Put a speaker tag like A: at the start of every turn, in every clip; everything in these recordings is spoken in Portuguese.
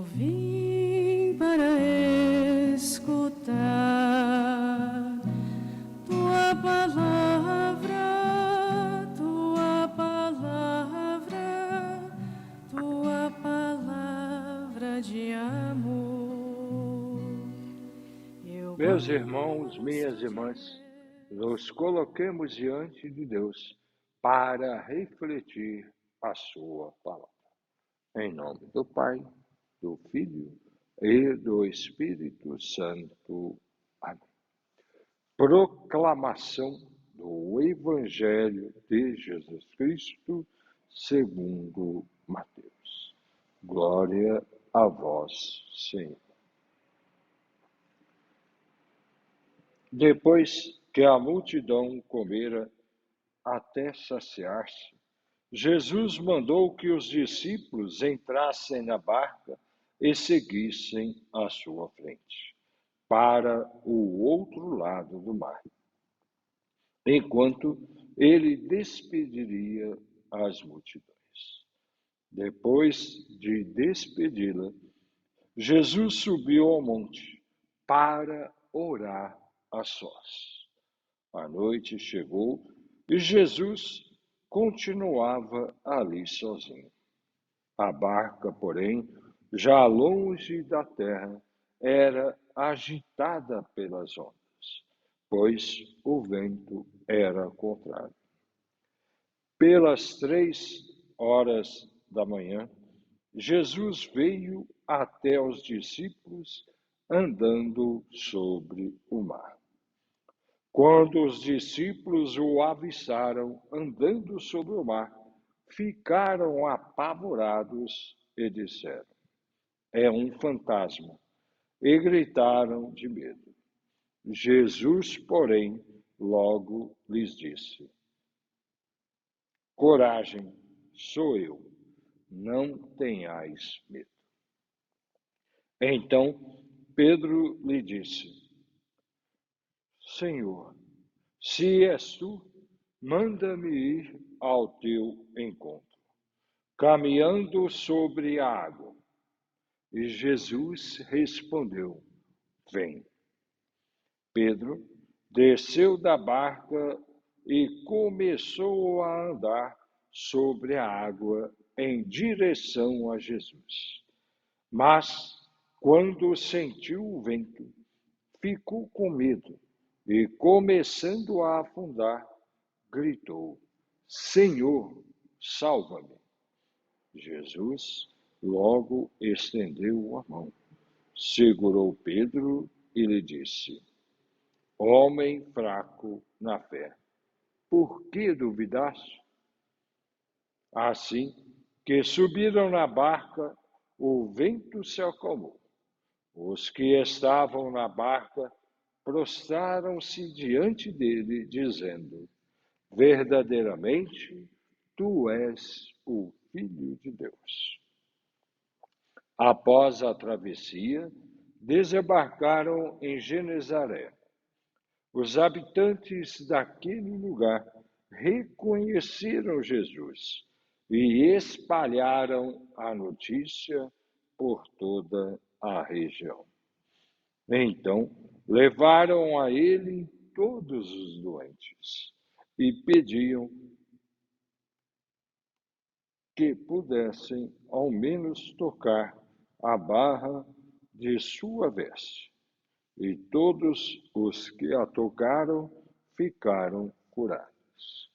A: Eu vim para escutar tua palavra, tua palavra, tua palavra de amor.
B: Meus irmãos, minhas irmãs, nos coloquemos diante de Deus para refletir a sua palavra. Em nome do Pai, do Filho e do Espírito Santo. Amém. Proclamação do Evangelho de Jesus Cristo segundo Mateus. Glória a vós, Senhor. Depois que a multidão comera até saciar-se, Jesus mandou que os discípulos entrassem na barca e seguissem à sua frente, para o outro lado do mar, enquanto ele despediria as multidões. Depois de despedi-la, Jesus subiu ao monte para orar a sós. A noite chegou e Jesus continuava ali sozinho. A barca, porém, já longe da terra, era agitada pelas ondas, pois o vento era contrário. Pelas 3 horas da manhã, Jesus veio até os discípulos andando sobre o mar. Quando os discípulos o avistaram andando sobre o mar, ficaram apavorados e disseram: é um fantasma, e gritaram de medo. Jesus, porém, logo lhes disse: coragem, sou eu, não tenhais medo. Então Pedro lhe disse: Senhor, se és tu, manda-me ir ao teu encontro, caminhando sobre a água. E Jesus respondeu: vem. Pedro desceu da barca e começou a andar sobre a água em direção a Jesus. Mas, quando sentiu o vento, ficou com medo e, começando a afundar, gritou: Senhor, salva-me. Jesus logo estendeu a mão, segurou Pedro e lhe disse: homem fraco na fé, por que duvidaste? Assim que subiram na barca, o vento se acalmou. Os que estavam na barca prostraram-se diante dele, dizendo: verdadeiramente, tu és o Filho de Deus. Após a travessia, desembarcaram em Genezaré. Os habitantes daquele lugar reconheceram Jesus e espalharam a notícia por toda a região. Então, levaram a ele todos os doentes e pediam que pudessem ao menos tocar a barra de sua veste. E todos os que a tocaram ficaram curados.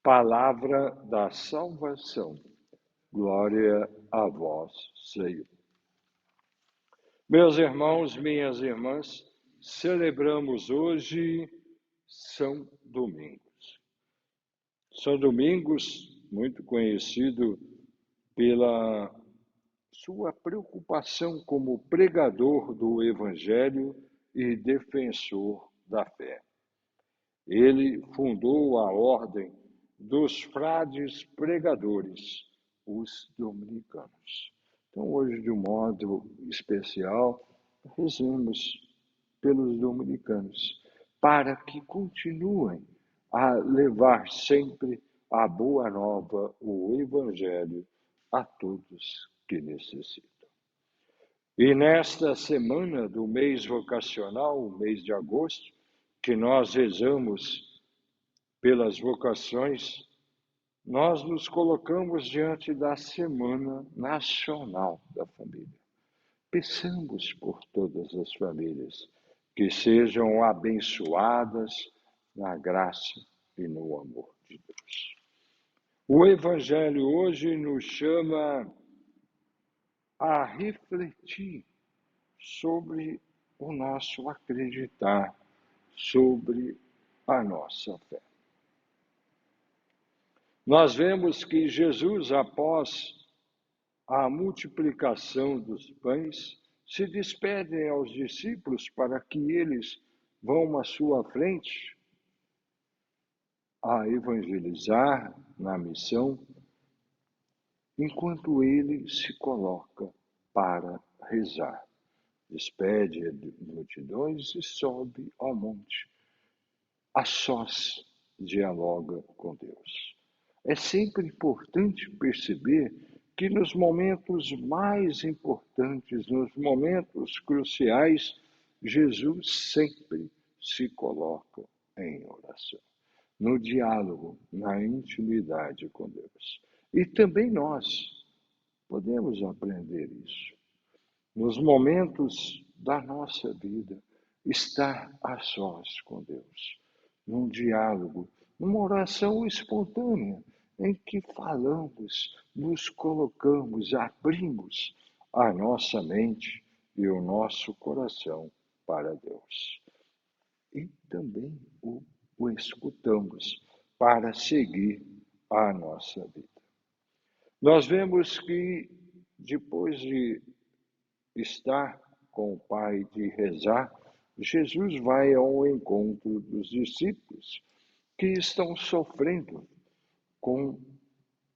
B: Palavra da salvação. Glória a vós, Senhor. Meus irmãos, minhas irmãs, celebramos hoje São Domingos. São Domingos, muito conhecido pela sua preocupação como pregador do Evangelho e defensor da fé. Ele fundou a ordem dos frades pregadores, os dominicanos. Então, hoje, de um modo especial, rezemos pelos dominicanos, para que continuem a levar sempre a boa nova, o Evangelho, a todos que necessitam. E nesta semana do mês vocacional, o mês de agosto, que nós rezamos pelas vocações, nós nos colocamos diante da Semana Nacional da Família. Peçamos por todas as famílias que sejam abençoadas na graça e no amor de Deus. O Evangelho hoje nos chama a refletir sobre o nosso acreditar, sobre a nossa fé. Nós vemos que Jesus, após a multiplicação dos pães, se despede aos discípulos para que eles vão à sua frente a evangelizar na missão, enquanto ele se coloca para rezar. Despede as multidões e sobe ao monte. A sós dialoga com Deus. É sempre importante perceber que nos momentos mais importantes, nos momentos cruciais, Jesus sempre se coloca em oração, no diálogo, na intimidade com Deus. E também nós podemos aprender isso. Nos momentos da nossa vida, estar a sós com Deus, num diálogo, numa oração espontânea, em que falamos, nos colocamos, abrimos a nossa mente e o nosso coração para Deus. E também o escutamos para seguir a nossa vida. Nós vemos que depois de estar com o Pai, de rezar, Jesus vai ao encontro dos discípulos que estão sofrendo com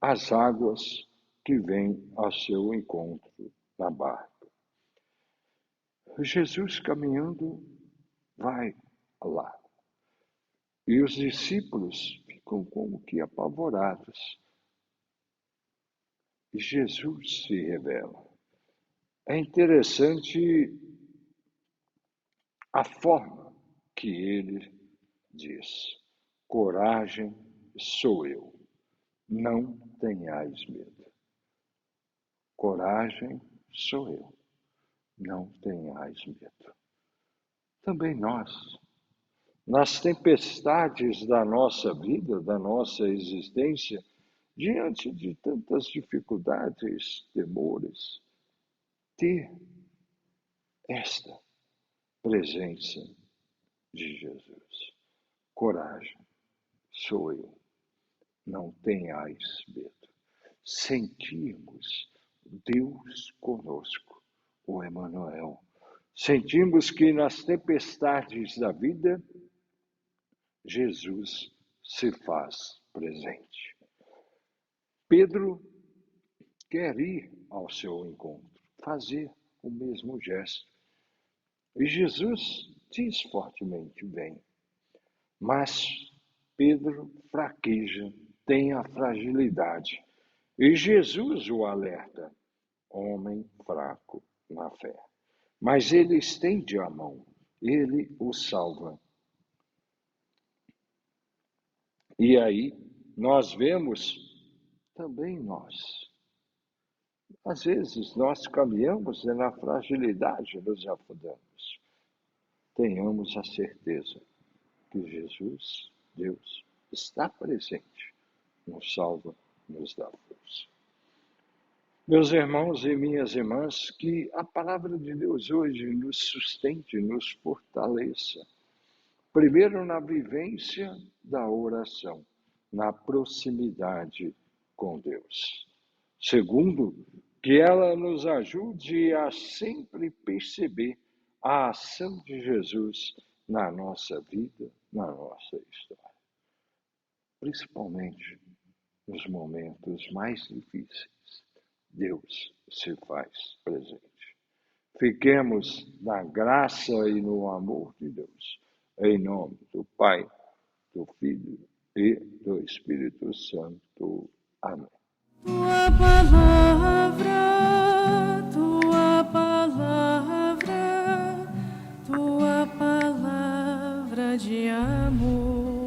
B: as águas que vêm ao seu encontro na barca. Jesus caminhando vai lá. E os discípulos ficam como que apavorados. E Jesus se revela. É interessante a forma que ele diz: coragem, sou eu, não tenhais medo. Coragem, sou eu, não tenhais medo. Também nós, nas tempestades da nossa vida, da nossa existência, diante de tantas dificuldades, temores, ter esta presença de Jesus. Coragem, sou eu, não tenhais medo. Sentimos Deus conosco, o Emmanuel. Sentimos que nas tempestades da vida, Jesus se faz presente. Pedro quer ir ao seu encontro, fazer o mesmo gesto. E Jesus diz fortemente: vem. Mas Pedro fraqueja, tem a fragilidade. E Jesus o alerta: homem fraco na fé. Mas ele estende a mão, ele o salva. E aí nós vemos também nós. Às vezes nós caminhamos e na fragilidade nos afundamos. Tenhamos a certeza que Jesus, Deus, está presente, nos salva, nos dá força. Meus irmãos e minhas irmãs, que a palavra de Deus hoje nos sustente, nos fortaleça. Primeiro, na vivência da oração, na proximidade com Deus. Segundo, que ela nos ajude a sempre perceber a ação de Jesus na nossa vida, na nossa história. Principalmente nos momentos mais difíceis, Deus se faz presente. Fiquemos na graça e no amor de Deus, em nome do Pai, do Filho e do Espírito Santo. Amém.
A: Tua palavra palavra de amor.